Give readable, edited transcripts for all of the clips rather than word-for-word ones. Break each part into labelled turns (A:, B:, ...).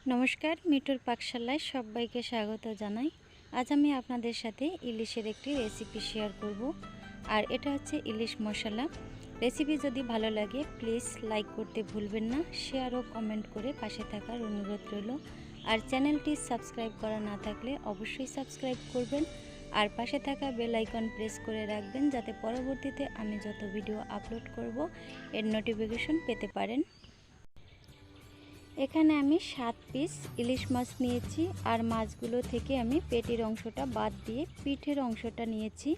A: নমস্কার, মিঠুর পাকশালায় সবাইকে স্বাগত জানাই। আজ আমি আপনাদের সাথে ইলিশের একটি রেসিপি শেয়ার করব। আর এটা হচ্ছে ইলিশ মশলা। রেসিপি যদি ভালো লাগে প্লিজ লাইক করতে ভুলবেন না, শেয়ার ও কমেন্ট করে পাশে থাকার অনুরোধ রইল। আর চ্যানেলটি সাবস্ক্রাইব করা না থাকলে অবশ্যই সাবস্ক্রাইব করবেন আর পাশে থাকা বেল আইকন প্রেস করে রাখবেন, যাতে পরবর্তীতে আমি যত ভিডিও আপলোড করব এর নোটিফিকেশন পেতে পারেন। এখানে আমি 7 পিস ইলিশ মাছ নিয়েছি আর মাছগুলো থেকে আমি পেটির অংশটা বাদ দিয়ে পিঠের অংশটা নিয়েছি।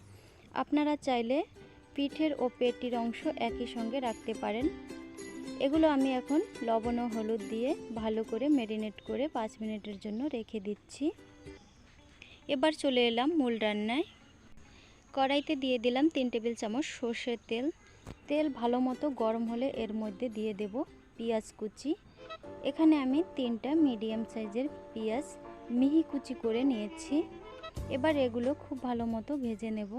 A: আপনারা চাইলে পিঠের ও পেটির অংশ একই সঙ্গে রাখতে পারেন। এগুলো আমি এখন লবণ ও হলুদ দিয়ে ভালো করে ম্যারিনেট করে 5 মিনিটের জন্য রেখে দিচ্ছি। এবার চলে এলাম মূল রান্নায়। কড়াইতে দিয়ে দিলাম 3 টেবিল চামচ সর্ষের তেল। তেল ভালো মতো গরম হলে এর মধ্যে দিয়ে দেব পেঁয়াজ কুচি। এখানে আমি 3টা মিডিয়াম সাইজের পেঁয়াজ মিহি কুচি করে নিয়েছি। এবার এগুলো খুব ভালো মতো ভেজে নেব।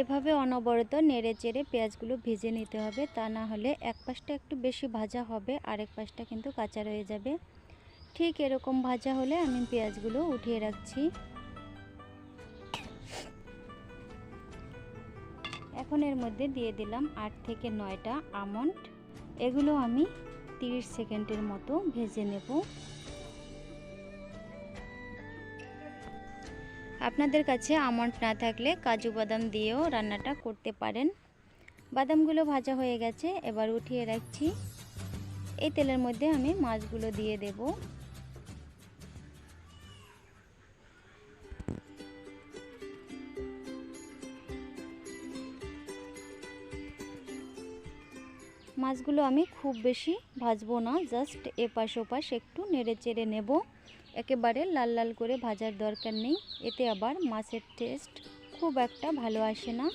A: এভাবে অনবরত নেড়ে চেড়ে পেঁয়াজগুলো ভেজে নিতে হবে, তা না হলে এক পাশটা একটু বেশি ভাজা হবে আরেক পাশটা কিন্তু কাঁচা রয়ে যাবে। ঠিক এরকম ভাজা হলে আমি পেঁয়াজগুলো উঠিয়ে রাখছি। এখন এর মধ্যে দিয়ে দিলাম 8 থেকে 9টা আমন্ড। এগুলো আমি 30 সেকেন্ডের মতো ভেজে নেব। আপনাদের কাছে আমন্ড না থাকলে কাজু বাদাম দিয়েও রান্নাটা করতে পারেন। বাদামগুলো ভাজা হয়ে গেছে, এবার উঠিয়ে রাখছি। এই তেলের মধ্যে আমি মাছগুলো দিয়ে দেব। মাছগুলো আমি খুব বেশি ভাজবো না, জাস্ট এপাশ ওপাশ একটু নেড়ে চেড়ে নেব। একেবারে লাল লাল করে ভাজার দরকার নেই, এতে আবার মাছের টেস্ট খুব একটা ভালো আসে না।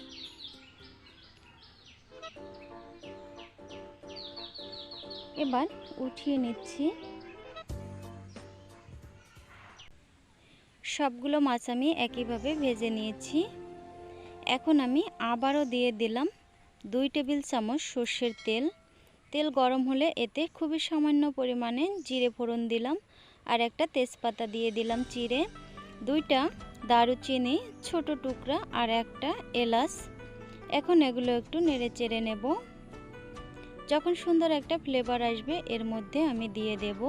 A: এবার উঠিয়ে নিচ্ছি। সবগুলো মাছ আমি একইভাবে ভেজে নিয়েছি। এখন আমি আবারও দিয়ে দিলাম 2 টেবিল চামচ সর্ষের তেল। তেল গরম হলে এতে খুবই সামান্য পরিমাণে জিরে ফোড়ন দিলাম আর একটা তেজপাতা দিয়ে দিলাম চিড়ে, 2টা দারুচিনি ছোট টুকরা আর একটা এলাচ। এখন এগুলো একটু নেড়ে চেড়ে নেব। যখন সুন্দর একটা ফ্লেভার আসবে এর মধ্যে আমি দিয়ে দেব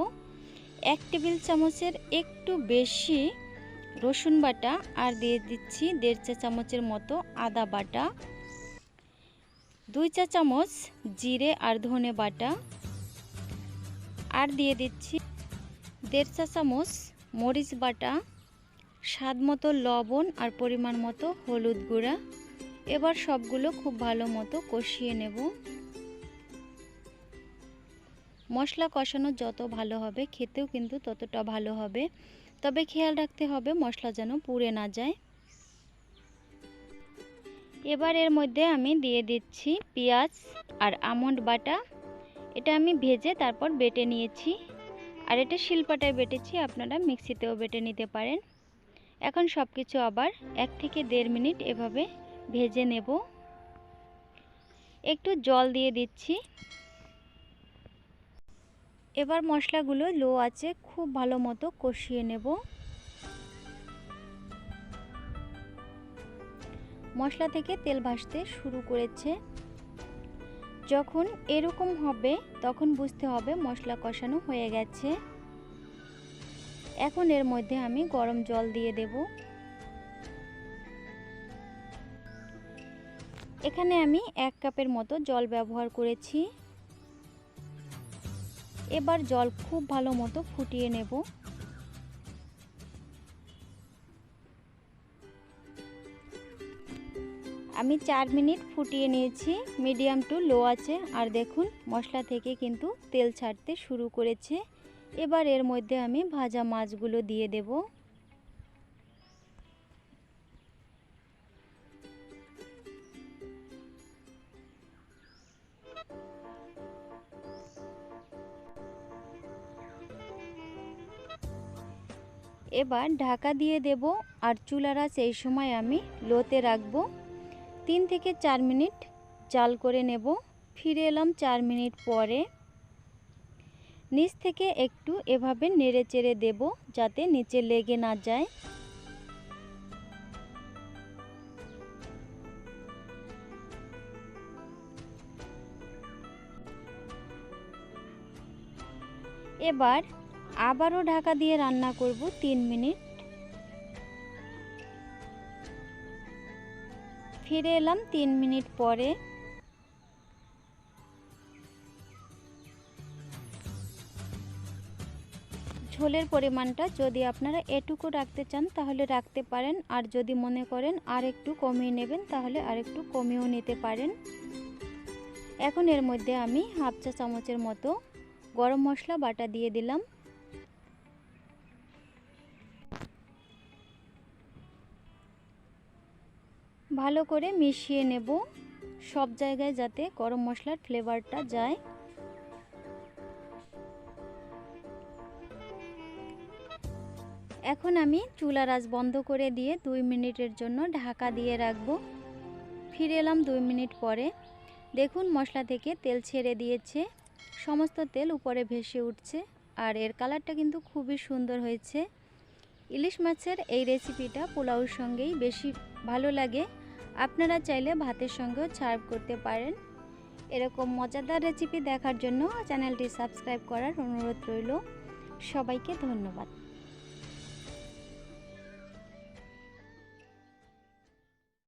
A: 1 টেবিল চামচের একটু বেশি রসুন বাটা আর দিয়ে দিচ্ছি 1.5 চা চামচের মতো আদা বাটা, 2 চা চামচ জিরে আর ধনে বাটা, আর দিয়ে দিচ্ছি 1.5 চা চামচ মরিচ বাটা, স্বাদ মতো লবণ আর পরিমাণ মতো হলুদ গুঁড়া। এবার সবগুলো খুব ভালো মতো কষিয়ে নেব। মশলা কষানো যত ভালো হবে খেতেও কিন্তু ততটা ভালো হবে, তবে খেয়াল রাখতে হবে মশলা যেন পুড়ে না যায়। এবার এর মধ্যে আমি দিয়ে দিচ্ছি পেঁয়াজ আর আমন্ড বাটা। এটা আমি ভেজে তারপর বেটে নিয়েছি, আর এটা শিলপাটায় বেটেছি, আপনারা মিক্সিতেও বেটে নিতে পারেন। এখন সব কিছু আবার 1 থেকে 1.5 মিনিট এভাবে ভেজে নেব। একটু জল দিয়ে দিচ্ছি। এবার মশলাগুলো লো আঁচে খুব ভালো মতো কষিয়ে নেব। মশলা থেকে তেল ভাসতে শুরু করেছে। যখন এরকম হবে তখন বুঝতে হবে মশলা কষানো হয়ে গেছে। এখন এর মধ্যে আমি গরম জল দিয়ে দেব। এখানে আমি 1 কাপের মতো জল ব্যবহার করেছি। এবার জল খুব ভালো মতো ফুটিয়ে নেব। আমি 4 মিনিট ফুটিয়ে নিয়েছি মিডিয়াম টু লো আছে, আর দেখুন মশলা থেকে কিন্তু তেল ছাড়তে শুরু করেছে। এবার এর মধ্যে আমি ভাজা মাছগুলো দিয়ে দেব। এবার ঢাকা দিয়ে দেব আর চুলার আঁচ এই সময় আমি লোতে রাখবো। 3 থেকে 4 মিনিট জাল করে নেব। ফিরে এলাম 4 মিনিট পরে। নিচ থেকে একটু এভাবে নেড়ে চেড়ে দেব যাতে নিচে লেগে না যায়। এবার আবারও ঢাকা দিয়ে রান্না করব 3 মিনিট। ফিরে এলাম 3 মিনিট পরে। ঝোলের পরিমাণটা যদি আপনারা এটুকু রাখতে চান তাহলে রাখতে পারেন, আর যদি মনে করেন আর একটু কমিয়ে নেবেন তাহলে আর একটু কমিয়েও নিতে পারেন। এখন এর মধ্যে আমি হাফ চা চামচের মতো গরম মশলা বাটা দিয়ে দিলাম। ভালো করে মিশিয়ে নেব, সব জায়গায় যাতে গরম মশলার ফ্লেভারটা যায়। এখন আমি চুলার আঁচ বন্ধ করে দিয়ে 2 মিনিটের জন্য ঢাকা দিয়ে রাখবো। ফিরে এলাম 2 মিনিট পরে। দেখুন মশলা থেকে তেল ছেড়ে দিয়েছে, সমস্ত তেল উপরে ভেসে উঠছে, আর এর কালারটা কিন্তু খুবই সুন্দর হয়েছে। ইলিশ মাছের এই রেসিপিটা পোলাওর সঙ্গেই বেশি ভালো লাগে, আপনারা চাইলে ভাতের সঙ্গেও সার্ভ করতে পারেন। এরকম মজাদার রেসিপি দেখার জন্য চ্যানেলটি সাবস্ক্রাইব করার অনুরোধ রইল। সবাইকে ধন্যবাদ।